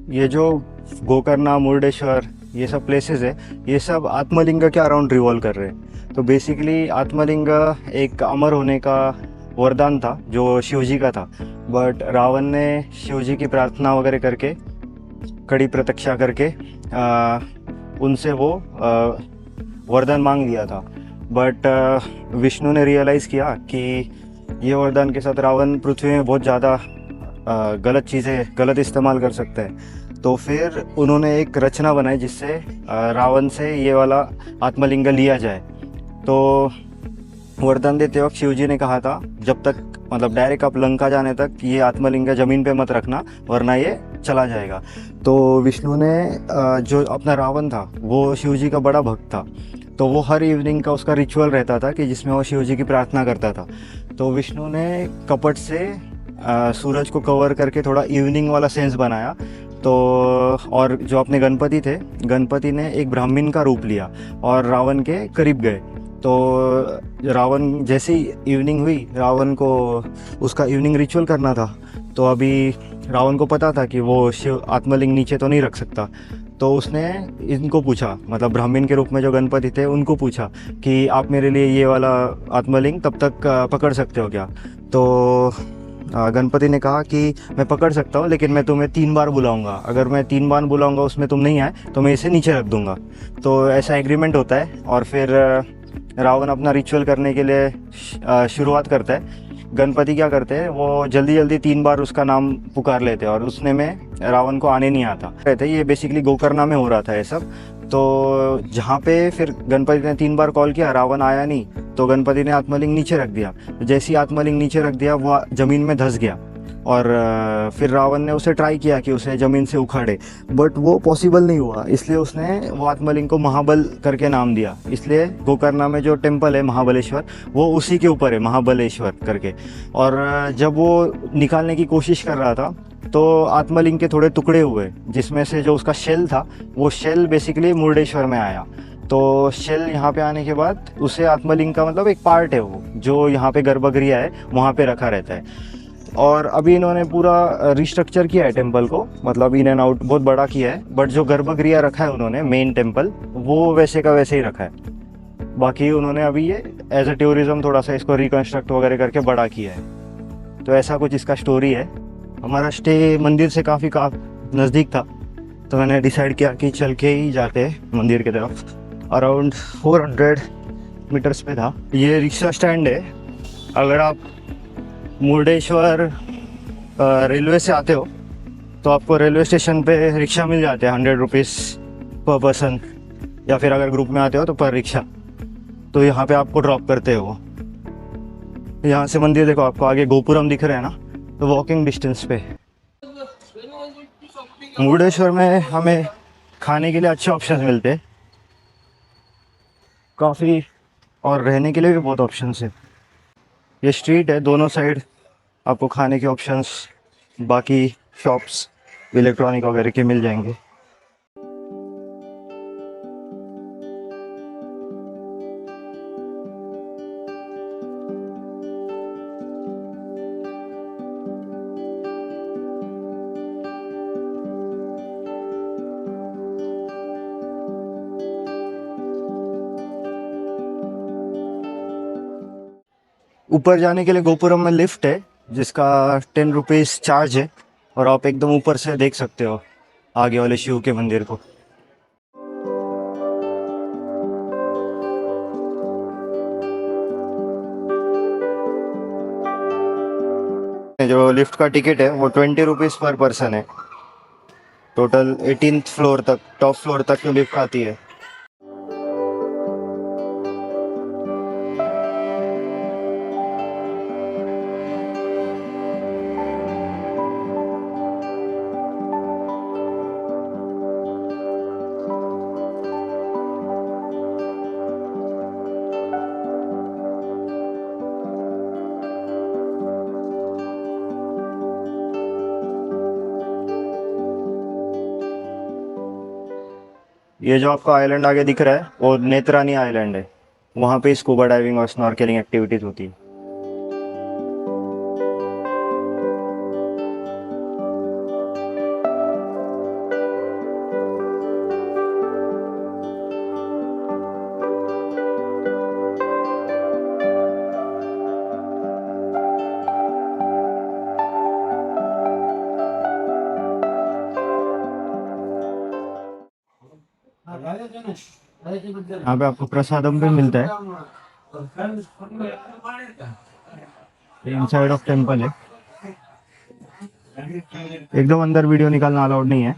ये जो गोकर्णा, मुर्डेश्वर, ये सब प्लेसेस है, ये सब आत्मलिंग के अराउंड रिवॉल्व कर रहे हैं। तो बेसिकली आत्मलिंग एक अमर होने का वरदान था जो शिवजी का था, बट रावण ने शिवजी की प्रार्थना वगैरह करके, कड़ी प्रतीक्षा करके उनसे वो वरदान मांग लिया था। बट विष्णु ने रियलाइज़ किया कि ये वरदान के साथ रावण पृथ्वी में बहुत ज़्यादा गलत चीज़ें, गलत इस्तेमाल कर सकते हैं। तो फिर उन्होंने एक रचना बनाई जिससे रावण से ये वाला आत्मलिंग लिया जाए। तो वरदान देते वक्त शिवजी ने कहा था, जब तक मतलब डायरेक्ट आप लंका जाने तक ये आत्मलिंग ज़मीन पे मत रखना, वरना ये चला जाएगा। तो विष्णु ने जो अपना रावण था वो शिवजी का बड़ा भक्त था, तो वो हर इवनिंग का उसका रिचुअल रहता था कि जिसमें वो शिवजी की प्रार्थना करता था। तो विष्णु ने कपट से सूरज को कवर करके थोड़ा इवनिंग वाला सेंस बनाया। तो और जो अपने गणपति थे, गणपति ने एक ब्राह्मण का रूप लिया और रावण के करीब गए। तो रावण जैसे ही इवनिंग हुई, रावण को उसका इवनिंग रिचुअल करना था। तो अभी रावण को पता था कि वो शिव आत्मलिंग नीचे तो नहीं रख सकता। तो उसने इनको पूछा, मतलब ब्राह्मण के रूप में जो गणपति थे उनको पूछा कि आप मेरे लिए ये वाला आत्मलिंग तब तक पकड़ सकते हो क्या। तो गणपति ने कहा कि मैं पकड़ सकता हूँ, लेकिन मैं तुम्हें 3 बार बुलाऊंगा, अगर मैं 3 बार बुलाऊंगा उसमें तुम नहीं आए तो मैं इसे नीचे रख दूंगा। तो ऐसा एग्रीमेंट होता है। और फिर रावण अपना रिचुअल करने के लिए शुरुआत करता है। गणपति क्या करते हैं, वो जल्दी जल्दी 3 बार उसका नाम पुकार लेते हैं और उसने में रावण को आने नहीं आता रहते। ये बेसिकली गोकर्णा में हो रहा था ये सब। तो जहाँ पे फिर गणपति ने 3 बार कॉल किया, रावण आया नहीं, तो गणपति ने आत्मलिंग नीचे रख दिया। जैसे ही आत्मलिंग नीचे रख दिया, वो ज़मीन में धंस गया। और फिर रावण ने उसे ट्राई किया कि उसे ज़मीन से उखाड़े, बट वो पॉसिबल नहीं हुआ। इसलिए उसने वो आत्मलिंग को महाबल करके नाम दिया। इसलिए गोकर्णा में जो टेम्पल है महाबलेश्वर, वो उसी के ऊपर है, महाबलेश्वर करके। और जब वो निकालने की कोशिश कर रहा था तो आत्मलिंग के थोड़े टुकड़े हुए, जिसमें से जो उसका शेल था, वो शेल बेसिकली मुर्डेश्वर में आया। तो शेल यहाँ पे आने के बाद उसे आत्मलिंग का मतलब एक पार्ट है वो, जो यहाँ पे गर्भगृह है वहाँ पे रखा रहता है। और अभी इन्होंने पूरा रिस्ट्रक्चर किया है टेम्पल को, मतलब इन एंड आउट बहुत बड़ा किया है, बट जो गर्भगृह रखा है उन्होंने मेन टेम्पल, वो वैसे का वैसे ही रखा है। बाकी उन्होंने अभी ये एज अ टूरिज्म थोड़ा सा इसको रिकन्स्ट्रक्ट वगैरह करके बड़ा किया है। तो ऐसा कुछ इसका स्टोरी है। हमारा स्टे मंदिर से काफ़ी नज़दीक था, तो मैंने डिसाइड किया कि चल के ही जाते हैं मंदिर की तरफ। अराउंड 400 मीटर्स पे था। ये रिक्शा स्टैंड है। अगर आप मुर्डेश्वर रेलवे से आते हो तो आपको रेलवे स्टेशन पे रिक्शा मिल जाते हैं 100 रुपीज़ पर पर्सन, या फिर अगर ग्रुप में आते हो तो पर रिक्शा। तो यहाँ पे आपको ड्रॉप करते हो। यहाँ से मंदिर देखो, आपको आगे गोपुरम दिख रहा है ना, तो वॉकिंग डिस्टेंस पे। मुर्डेश्वर में हमें खाने के लिए अच्छे ऑप्शन मिलते हैं काफ़ी, और रहने के लिए भी बहुत ऑप्शंस है। ये स्ट्रीट है, दोनों साइड आपको खाने के ऑप्शंस, बाकी शॉप्स इलेक्ट्रॉनिक वगैरह के मिल जाएंगे। ऊपर जाने के लिए गोपुरम में लिफ्ट है जिसका 10 रुपीज़ चार्ज है, और आप एकदम ऊपर से देख सकते हो आगे वाले शिव के मंदिर को। जो लिफ्ट का टिकट है वो 20 रुपीज़ पर पर्सन है। टोटल 18th फ्लोर तक, टॉप फ्लोर तक की लिफ्ट आती है। ये जो आपका आइलैंड आगे दिख रहा है वो नेत्रानी आइलैंड है। वहाँ पे स्कूबा डाइविंग और स्नॉर्केलिंग एक्टिविटीज़ होती है। यहाँ पे आपको प्रसादम भी मिलता है। इनसाइड ऑफ टेम्पल है, एकदम अंदर वीडियो निकालना अलाउड नहीं है।